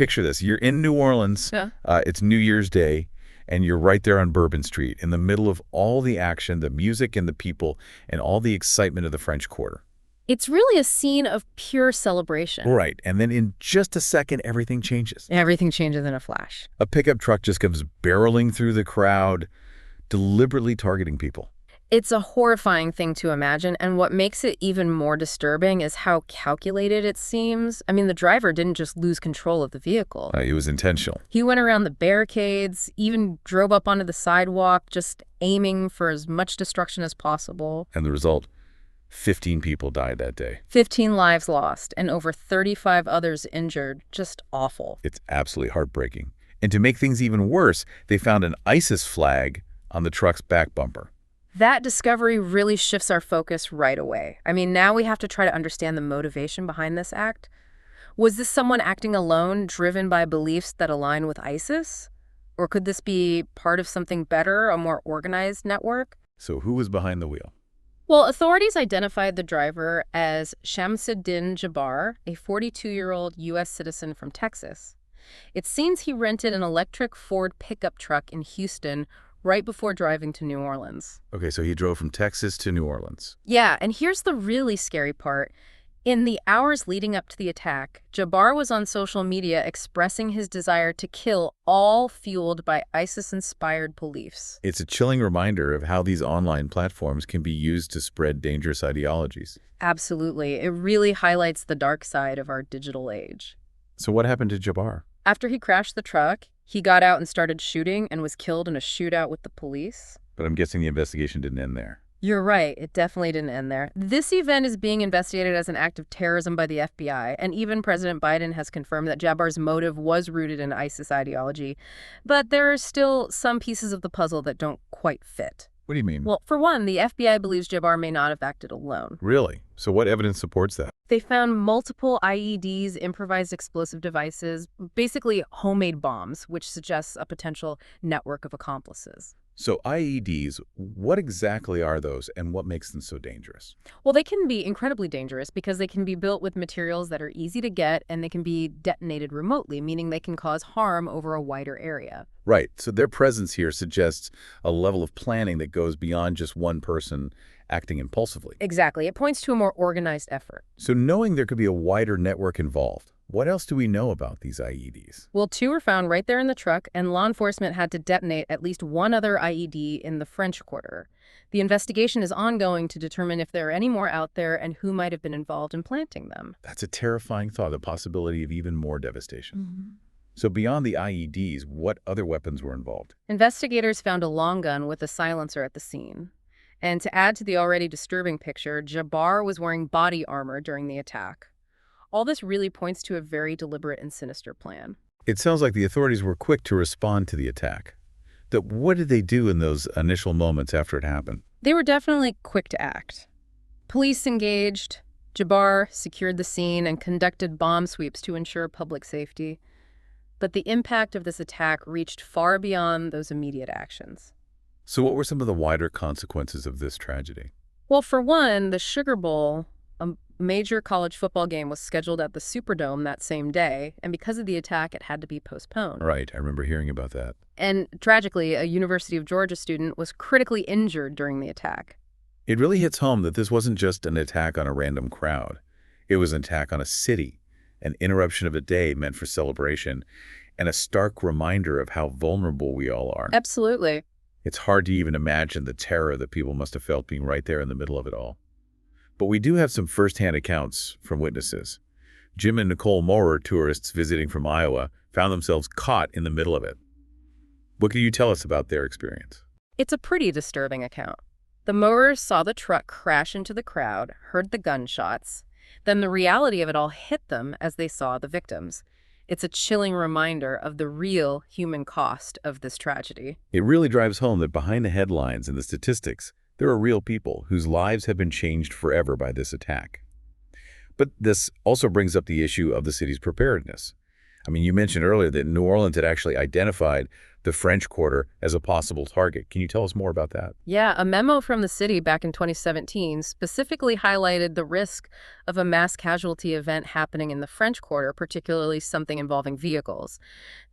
picture this. You're in New Orleans. Yeah. It's New Year's Day, and you're right there on Bourbon Street in the middle of all the action, the music and the people, and all the excitement of the French Quarter. It's really a scene of pure celebration. Right. And then in just a second, everything changes. Everything changes in a flash. A pickup truck just comes barreling through the crowd, deliberately targeting people. It's a horrifying thing to imagine, and what makes it even more disturbing is how calculated it seems. I mean, the driver didn't just lose control of the vehicle. It was intentional. He went around the barricades, even drove up onto the sidewalk, just aiming for as much destruction as possible. And the result, 15 people died that day. 15 lives lost, and over 35 others injured. Just awful. It's absolutely heartbreaking. And to make things even worse, they found an ISIS flag on the truck's back bumper. That discovery really shifts our focus right away. I mean, now we have to try to understand the motivation behind this act. Was this someone acting alone, driven by beliefs that align with ISIS? Or could this be part of something better, a more organized network? So who was behind the wheel? Well, authorities identified the driver as Shamsuddin Jabbar, a 42-year-old U.S. citizen from Texas. It seems he rented an electric Ford pickup truck in Houston right before driving to New Orleans. Okay, so he drove from Texas to New Orleans. Yeah, and here's the really scary part. In the hours leading up to the attack, Jabbar was on social media expressing his desire to kill, all fueled by ISIS-inspired beliefs. It's a chilling reminder of how these online platforms can be used to spread dangerous ideologies. Absolutely. It really highlights the dark side of our digital age. So what happened to Jabbar? After he crashed the truck, he got out and started shooting and was killed in a shootout with the police. But I'm guessing the investigation didn't end there. You're right. It definitely didn't end there. This event is being investigated as an act of terrorism by the FBI, and even President Biden has confirmed that Jabbar's motive was rooted in ISIS ideology. But there are still some pieces of the puzzle that don't quite fit. What do you mean? Well, for one, the FBI believes Jabbar may not have acted alone. Really? So what evidence supports that? They found multiple IEDs, improvised explosive devices, basically homemade bombs, which suggests a potential network of accomplices. So IEDs, what exactly are those and what makes them so dangerous? Well, they can be incredibly dangerous because they can be built with materials that are easy to get, and they can be detonated remotely, meaning they can cause harm over a wider area. Right. So their presence here suggests a level of planning that goes beyond just one person acting impulsively. Exactly. It points to a more organized effort. So knowing there could be a wider network involved, what else do we know about these IEDs? Well, 2 were found right there in the truck, and law enforcement had to detonate at least one other IED in the French Quarter. The investigation is ongoing to determine if there are any more out there and who might have been involved in planting them. That's a terrifying thought, the possibility of even more devastation. Mm-hmm. So beyond the IEDs, what other weapons were involved? Investigators found a long gun with a silencer at the scene. And to add to the already disturbing picture, Jabbar was wearing body armor during the attack. All this really points to a very deliberate and sinister plan. It sounds like the authorities were quick to respond to the attack. What did they do in those initial moments after it happened? They were definitely quick to act. Police engaged, Jabbar secured the scene, and conducted bomb sweeps to ensure public safety. But the impact of this attack reached far beyond those immediate actions. So what were some of the wider consequences of this tragedy? Well, for one, the Sugar Bowl, a major college football game, was scheduled at the Superdome that same day, and because of the attack, it had to be postponed. Right, I remember hearing about that. And tragically, a University of Georgia student was critically injured during the attack. It really hits home that this wasn't just an attack on a random crowd. It was an attack on a city, an interruption of a day meant for celebration, and a stark reminder of how vulnerable we all are. Absolutely. It's hard to even imagine the terror that people must have felt being right there in the middle of it all. But we do have some firsthand accounts from witnesses. Jim and Nicole Moore, tourists visiting from Iowa, found themselves caught in the middle of it. What can you tell us about their experience? It's a pretty disturbing account. The Moorers saw the truck crash into the crowd, heard the gunshots. Then the reality of it all hit them as they saw the victims. It's a chilling reminder of the real human cost of this tragedy. It really drives home that behind the headlines and the statistics, there are real people whose lives have been changed forever by this attack. But this also brings up the issue of the city's preparedness. I mean, you mentioned earlier that New Orleans had actually identified the French Quarter as a possible target. Can you tell us more about that? Yeah, a memo from the city back in 2017 specifically highlighted the risk of a mass casualty event happening in the French Quarter, particularly something involving vehicles.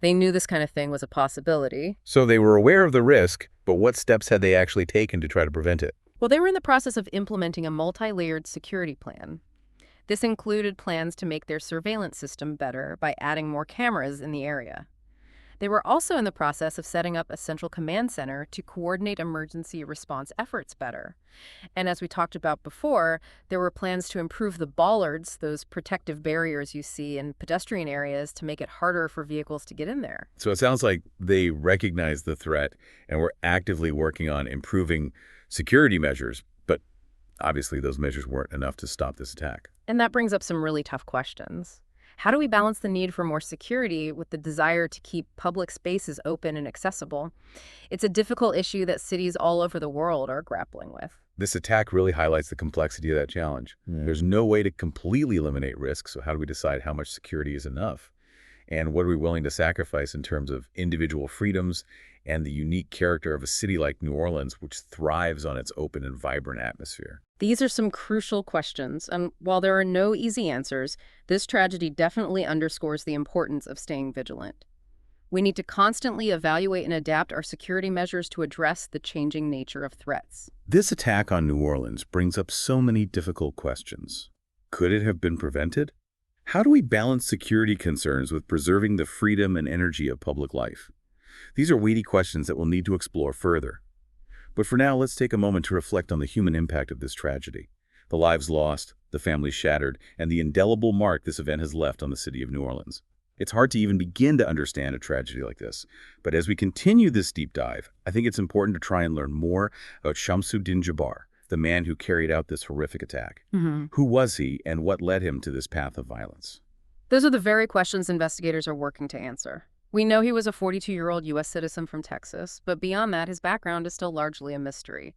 They knew this kind of thing was a possibility. So they were aware of the risk, but what steps had they actually taken to try to prevent it? Well, they were in the process of implementing a multi-layered security plan. This included plans to make their surveillance system better by adding more cameras in the area. They were also in the process of setting up a central command center to coordinate emergency response efforts better. And as we talked about before, there were plans to improve the bollards, those protective barriers you see in pedestrian areas, to make it harder for vehicles to get in there. So it sounds like they recognized the threat and were actively working on improving security measures, but obviously those measures weren't enough to stop this attack. And that brings up some really tough questions. How do we balance the need for more security with the desire to keep public spaces open and accessible? It's a difficult issue that cities all over the world are grappling with. This attack really highlights the complexity of that challenge. There's no way to completely eliminate risk, so how do we decide how much security is enough? And what are we willing to sacrifice in terms of individual freedoms and the unique character of a city like New Orleans, which thrives on its open and vibrant atmosphere? These are some crucial questions, and while there are no easy answers, this tragedy definitely underscores the importance of staying vigilant. We need to constantly evaluate and adapt our security measures to address the changing nature of threats. This attack on New Orleans brings up so many difficult questions. Could it have been prevented? How do we balance security concerns with preserving the freedom and energy of public life? These are weighty questions that we'll need to explore further. But for now, let's take a moment to reflect on the human impact of this tragedy. The lives lost, the families shattered, and the indelible mark this event has left on the city of New Orleans. It's hard to even begin to understand a tragedy like this. But as we continue this deep dive, I think it's important to try and learn more about Shamsuddin Jabbar, the man who carried out this horrific attack. Who was he, and what led him to this path of violence? Those are the very questions investigators are working to answer. We know he was a 42-year-old U.S. citizen from Texas, but beyond that, his background is still largely a mystery.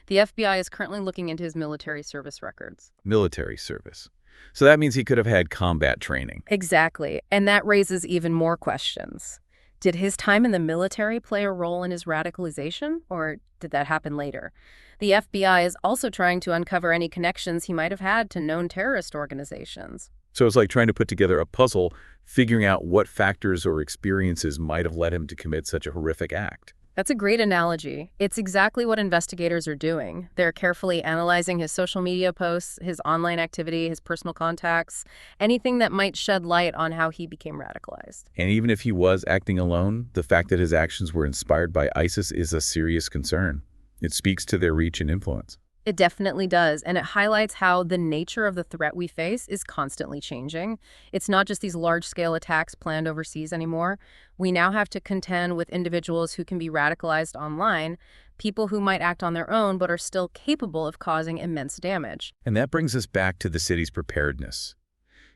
The FBI is currently looking into his military service records. Military service. So that means he could have had combat training. Exactly, and that raises even more questions. Did his time in the military play a role in his radicalization, or did that happen later? The FBI is also trying to uncover any connections he might have had to known terrorist organizations. So it's like trying to put together a puzzle, figuring out what factors or experiences might have led him to commit such a horrific act. That's a great analogy. It's exactly what investigators are doing. They're carefully analyzing his social media posts, his online activity, his personal contacts, anything that might shed light on how he became radicalized. And even if he was acting alone, the fact that his actions were inspired by ISIS is a serious concern. It speaks to their reach and influence. It definitely does, and it highlights how the nature of the threat we face is constantly changing. It's not just these large-scale attacks planned overseas anymore. We now have to contend with individuals who can be radicalized online, people who might act on their own but are still capable of causing immense damage. And that brings us back to the city's preparedness.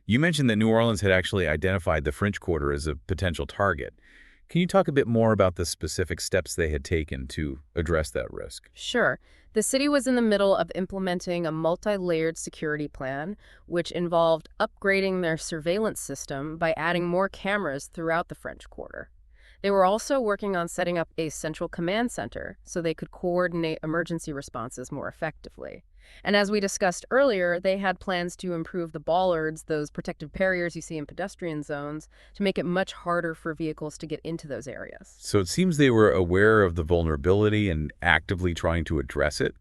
You mentioned that New Orleans had actually identified the French Quarter as a potential target. Can you talk a bit more about the specific steps they had taken to address that risk? Sure. The city was in the middle of implementing a multi-layered security plan, which involved upgrading their surveillance system by adding more cameras throughout the French Quarter. They were also working on setting up a central command center so they could coordinate emergency responses more effectively. And as we discussed earlier, they had plans to improve the bollards, those protective barriers you see in pedestrian zones, to make it much harder for vehicles to get into those areas. So it seems they were aware of the vulnerability and actively trying to address it,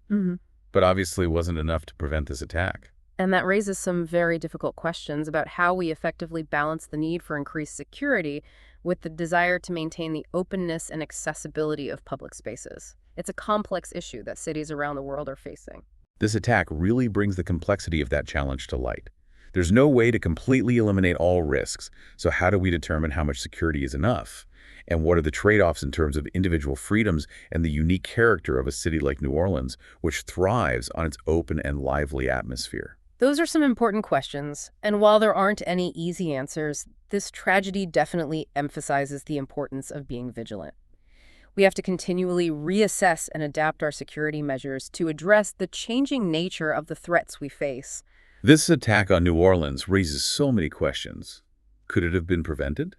but obviously wasn't enough to prevent this attack. And that raises some very difficult questions about how we effectively balance the need for increased security with the desire to maintain the openness and accessibility of public spaces. It's a complex issue that cities around the world are facing. This attack really brings the complexity of that challenge to light. There's no way to completely eliminate all risks, so how do we determine how much security is enough? And what are the trade-offs in terms of individual freedoms and the unique character of a city like New Orleans, which thrives on its open and lively atmosphere? Those are some important questions, and while there aren't any easy answers, this tragedy definitely emphasizes the importance of being vigilant. We have to continually reassess and adapt our security measures to address the changing nature of the threats we face. This attack on New Orleans raises so many questions. Could it have been prevented?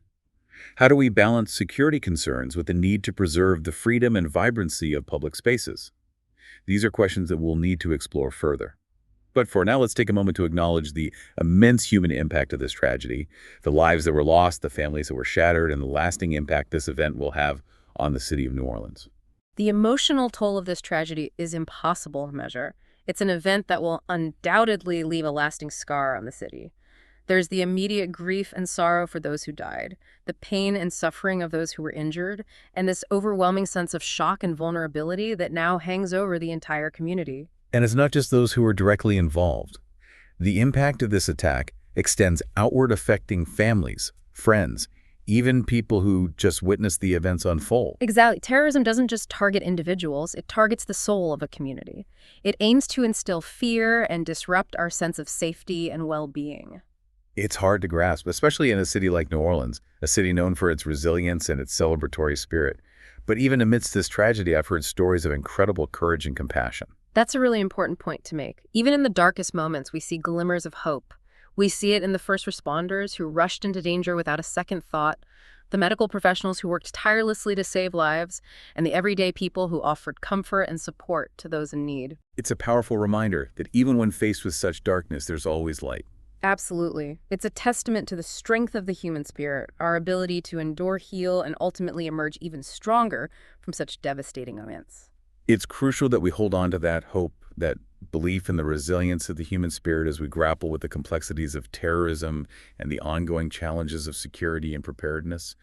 How do we balance security concerns with the need to preserve the freedom and vibrancy of public spaces? These are questions that we'll need to explore further. But for now, let's take a moment to acknowledge the immense human impact of this tragedy, the lives that were lost, the families that were shattered, and the lasting impact this event will have on the city of New Orleans. The emotional toll of this tragedy is impossible to measure. It's an event that will undoubtedly leave a lasting scar on the city. There's the immediate grief and sorrow for those who died, the pain and suffering of those who were injured, and this overwhelming sense of shock and vulnerability that now hangs over the entire community. And it's not just those who are directly involved. The impact of this attack extends outward, affecting families, friends, even people who just witnessed the events unfold. Exactly. Terrorism doesn't just target individuals, it targets the soul of a community. It aims to instill fear and disrupt our sense of safety and well-being. It's hard to grasp, especially in a city like New Orleans, a city known for its resilience and its celebratory spirit. But even amidst this tragedy, I've heard stories of incredible courage and compassion. That's a really important point to make. Even in the darkest moments, we see glimmers of hope. We see it in the first responders who rushed into danger without a second thought, the medical professionals who worked tirelessly to save lives, and the everyday people who offered comfort and support to those in need. It's a powerful reminder that even when faced with such darkness, there's always light. Absolutely. It's a testament to the strength of the human spirit, our ability to endure, heal, and ultimately emerge even stronger from such devastating events. It's crucial that we hold on to that hope, that belief in the resilience of the human spirit as we grapple with the complexities of terrorism and the ongoing challenges of security and preparedness.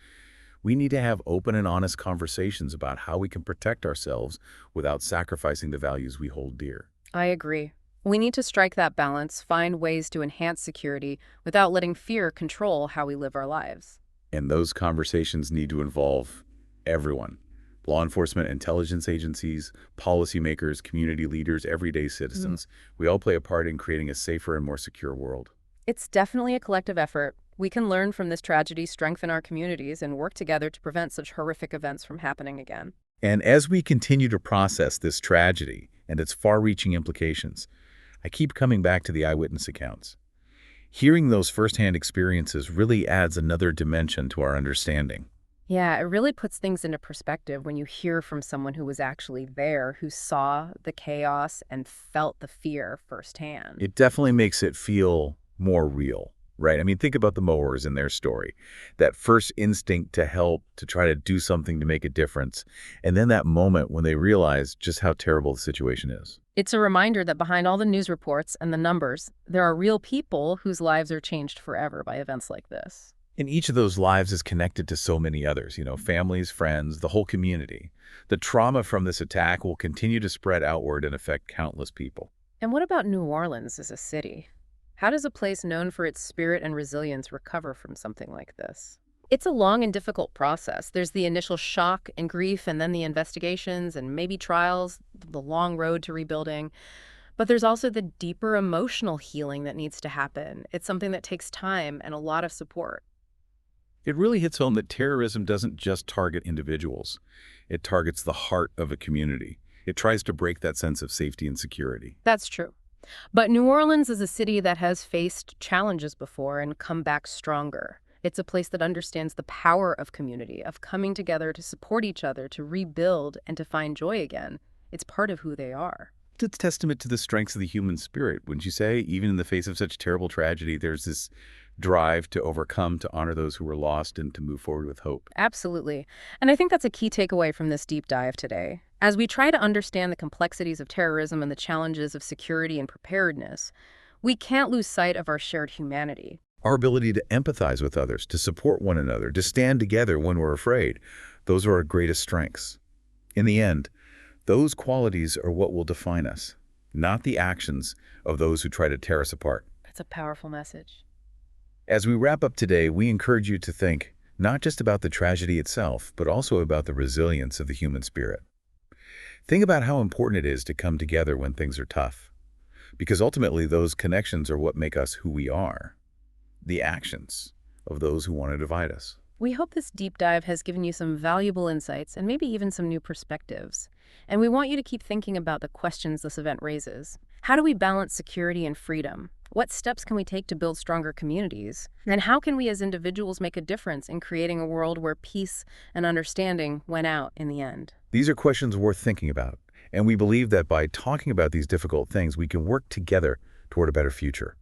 We need to have open and honest conversations about how we can protect ourselves without sacrificing the values we hold dear. I agree. We need to strike that balance, find ways to enhance security without letting fear control how we live our lives. And those conversations need to involve everyone. Law enforcement, intelligence agencies, policymakers, community leaders, everyday citizens. We all play a part in creating a safer and more secure world. It's definitely a collective effort. We can learn from this tragedy, strengthen our communities, and work together to prevent such horrific events from happening again. And as we continue to process this tragedy and its far-reaching implications, I keep coming back to the eyewitness accounts. Hearing those firsthand experiences really adds another dimension to our understanding. Yeah, it really puts things into perspective when you hear from someone who was actually there, who saw the chaos and felt the fear firsthand. It definitely makes it feel more real, right? I mean, think about the mowers in their story. That first instinct to help, to try to do something to make a difference, and then that moment when they realize just how terrible the situation is. It's a reminder that behind all the news reports and the numbers, there are real people whose lives are changed forever by events like this. And each of those lives is connected to so many others, families, friends, the whole community. The trauma from this attack will continue to spread outward and affect countless people. And what about New Orleans as a city? How does a place known for its spirit and resilience recover from something like this? It's a long and difficult process. There's the initial shock and grief, and then the investigations and maybe trials, the long road to rebuilding. But there's also the deeper emotional healing that needs to happen. It's something that takes time and a lot of support. It really hits home that terrorism doesn't just target individuals. It targets the heart of a community. It tries to break that sense of safety and security. That's true. But New Orleans is a city that has faced challenges before and come back stronger. It's a place that understands the power of community, of coming together to support each other, to rebuild, and to find joy again. It's part of who they are. It's a testament to the strengths of the human spirit, wouldn't you say? Even in the face of such terrible tragedy, there's this drive to overcome, to honor those who were lost, and to move forward with hope. Absolutely. And I think that's a key takeaway from this deep dive today. As we try to understand the complexities of terrorism and the challenges of security and preparedness, we can't lose sight of our shared humanity. Our ability to empathize with others, to support one another, to stand together when we're afraid, those are our greatest strengths. In the end, those qualities are what will define us, not the actions of those who try to tear us apart. That's a powerful message. As we wrap up today, we encourage you to think not just about the tragedy itself, but also about the resilience of the human spirit. Think about how important it is to come together when things are tough, because ultimately those connections are what make us who we are, the actions of those who want to divide us. We hope this deep dive has given you some valuable insights and maybe even some new perspectives. And we want you to keep thinking about the questions this event raises. How do we balance security and freedom? What steps can we take to build stronger communities? And how can we as individuals make a difference in creating a world where peace and understanding win out in the end? These are questions worth thinking about, and we believe that by talking about these difficult things, we can work together toward a better future.